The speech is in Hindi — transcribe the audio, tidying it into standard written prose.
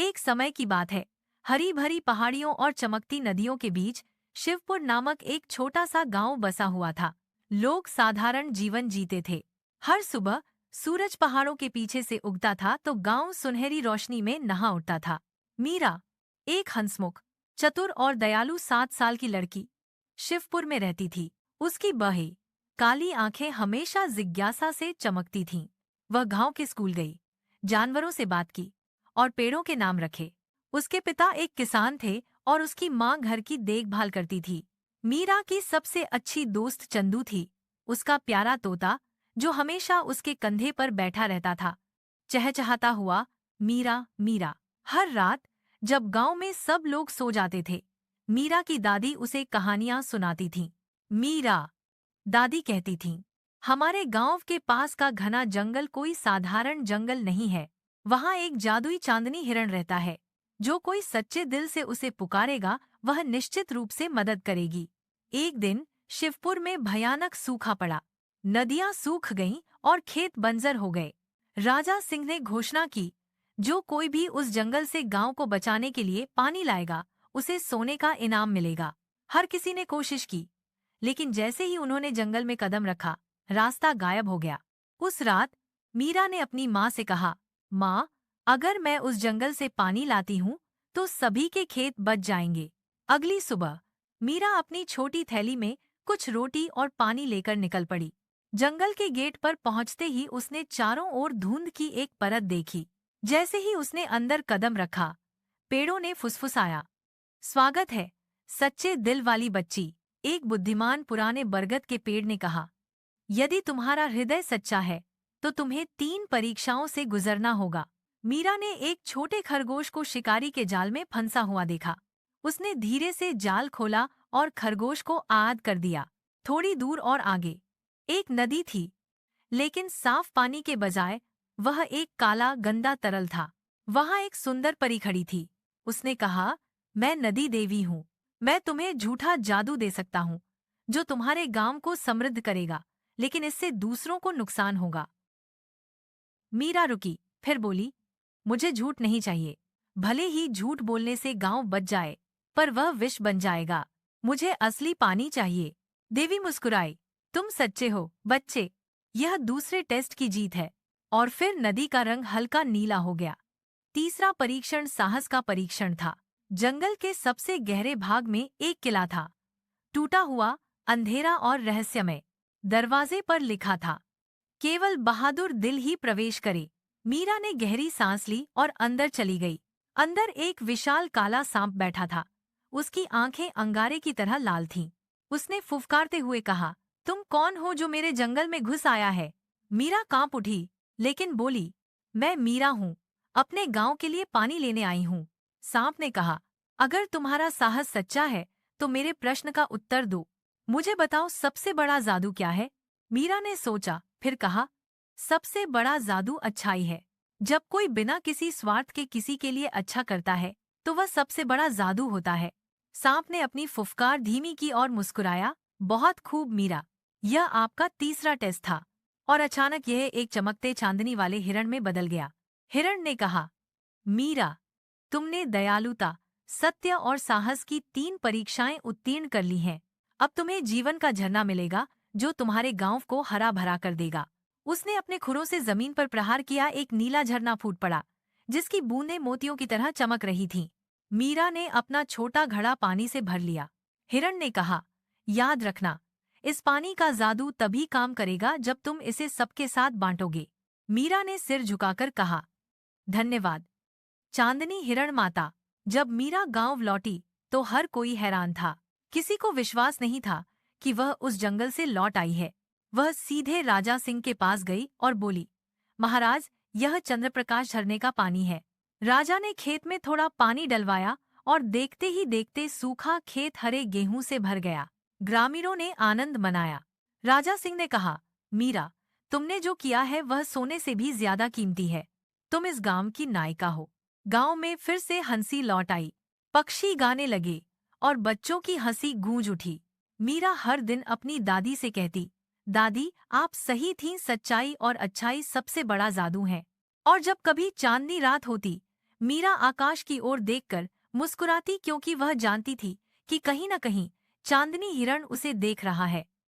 एक समय की बात है। हरी भरी पहाड़ियों और चमकती नदियों के बीच शिवपुर नामक एक छोटा सा गांव बसा हुआ था। लोग साधारण जीवन जीते थे। हर सुबह सूरज पहाड़ों के पीछे से उगता था तो गांव सुनहरी रोशनी में नहा उठता था। मीरा, एक हंसमुख, चतुर और दयालु 7 साल की लड़की, शिवपुर में रहती थी। उसकी बहे काली आंखें हमेशा जिज्ञासा से चमकती थीं। वह गांव के स्कूल गई, जानवरों से बात की और पेड़ों के नाम रखे। उसके पिता एक किसान थे और उसकी माँ घर की देखभाल करती थी। मीरा की सबसे अच्छी दोस्त चंदू थी, उसका प्यारा तोता जो हमेशा उसके कंधे पर बैठा रहता था, चहचहाता हुआ मीरा मीरा। हर रात जब गांव में सब लोग सो जाते थे, मीरा की दादी उसे कहानियां सुनाती थीं। मीरा, दादी कहती थीं, हमारे गांव के पास का घना जंगल कोई साधारण जंगल नहीं है। वहां एक जादुई चांदनी हिरण रहता है। जो कोई सच्चे दिल से उसे पुकारेगा वह निश्चित रूप से मदद करेगी। एक दिन शिवपुर में भयानक सूखा पड़ा। नदियां सूख गईं और खेत बंजर हो गए। राजा सिंह ने घोषणा की, जो कोई भी उस जंगल से गांव को बचाने के लिए पानी लाएगा उसे सोने का इनाम मिलेगा। हर किसी ने कोशिश की, लेकिन जैसे ही उन्होंने जंगल में कदम रखा, रास्ता गायब हो गया। उस रात मीरा ने अपनी माँ से कहा, माँ, अगर मैं उस जंगल से पानी लाती हूँ तो सभी के खेत बच जाएंगे। अगली सुबह मीरा अपनी छोटी थैली में कुछ रोटी और पानी लेकर निकल पड़ी। जंगल के गेट पर पहुंचते ही उसने चारों ओर धुंध की एक परत देखी। जैसे ही उसने अंदर कदम रखा, पेड़ों ने फुसफुसाया, स्वागत है, सच्चे दिल वाली बच्ची। एक बुद्धिमान पुराने बरगद के पेड़ ने कहा, यदि तुम्हारा हृदय सच्चा है तो तुम्हें 3 परीक्षाओं से गुजरना होगा। मीरा ने एक छोटे खरगोश को शिकारी के जाल में फंसा हुआ देखा। उसने धीरे से जाल खोला और खरगोश को आद कर दिया। थोड़ी दूर और आगे एक नदी थी, लेकिन साफ पानी के बजाय वह एक काला गंदा तरल था। वहां एक सुंदर परी खड़ी थी। उसने कहा, मैं नदी देवी हूँ। मैं तुम्हें झूठा जादू दे सकता हूँ जो तुम्हारे गांव को समृद्ध करेगा, लेकिन इससे दूसरों को नुकसान होगा। मीरा रुकी, फिर बोली, मुझे झूठ नहीं चाहिए। भले ही झूठ बोलने से गांव बच जाए, पर वह विष बन जाएगा। मुझे असली पानी चाहिए। देवी मुस्कुराई, तुम सच्चे हो बच्चे। यह दूसरे टेस्ट की जीत है। और फिर नदी का रंग हल्का नीला हो गया। तीसरा परीक्षण साहस का परीक्षण था। जंगल के सबसे गहरे भाग में एक किला था, टूटा हुआ, अंधेरा और रहस्यमय। दरवाजे पर लिखा था, केवल बहादुर दिल ही प्रवेश करे। मीरा ने गहरी सांस ली और अंदर चली गई। अंदर एक विशाल काला सांप बैठा था। उसकी आंखें अंगारे की तरह लाल थीं। उसने फुफकारते हुए कहा, तुम कौन हो जो मेरे जंगल में घुस आया है? मीरा कांप उठी, लेकिन बोली, मैं मीरा हूँ, अपने गांव के लिए पानी लेने आई हूँ। सांप ने कहा, अगर तुम्हारा साहस सच्चा है तो मेरे प्रश्न का उत्तर दो। मुझे बताओ, सबसे बड़ा जादू क्या है? मीरा ने सोचा, फिर कहा, सबसे बड़ा जादू अच्छाई है। जब कोई बिना किसी स्वार्थ के किसी के लिए अच्छा करता है तो वह सबसे बड़ा जादू होता है। सांप ने अपनी फुफकार धीमी की और मुस्कुराया, बहुत खूब मीरा, यह आपका तीसरा टेस्ट था। और अचानक यह एक चमकते चांदनी वाले हिरण में बदल गया। हिरण ने कहा, मीरा, तुमने दयालुता, सत्य और साहस की 3 परीक्षाएं उत्तीर्ण कर ली हैं। अब तुम्हें जीवन का झरना मिलेगा जो तुम्हारे गांव को हरा भरा कर देगा। उसने अपने खुरों से जमीन पर प्रहार किया। एक नीला झरना फूट पड़ा, जिसकी बूंदें मोतियों की तरह चमक रही थीं। मीरा ने अपना छोटा घड़ा पानी से भर लिया। हिरण ने कहा, याद रखना, इस पानी का जादू तभी काम करेगा जब तुम इसे सबके साथ बांटोगे। मीरा ने सिर झुकाकर कहा, धन्यवाद चांदनी हिरण माता। जब मीरा गांव लौटी तो हर कोई हैरान था। किसी को विश्वास नहीं था कि वह उस जंगल से लौट आई है। वह सीधे राजा सिंह के पास गई और बोली, महाराज, यह चंद्रप्रकाश झरने का पानी है। राजा ने खेत में थोड़ा पानी डलवाया और देखते ही देखते सूखा खेत हरे गेहूं से भर गया। ग्रामीणों ने आनंद मनाया। राजा सिंह ने कहा, मीरा, तुमने जो किया है वह सोने से भी ज्यादा कीमती है। तुम इस गांव की नायिका हो। गांव में फिर से हंसी लौट आई। पक्षी गाने लगे और बच्चों की हंसी गूंज उठी। मीरा हर दिन अपनी दादी से कहती, दादी, आप सही थीं, सच्चाई और अच्छाई सबसे बड़ा जादू है। और जब कभी चांदनी रात होती, मीरा आकाश की ओर देखकर मुस्कुराती, क्योंकि वह जानती थी कि कहीं न कहीं चांदनी हिरण उसे देख रहा है।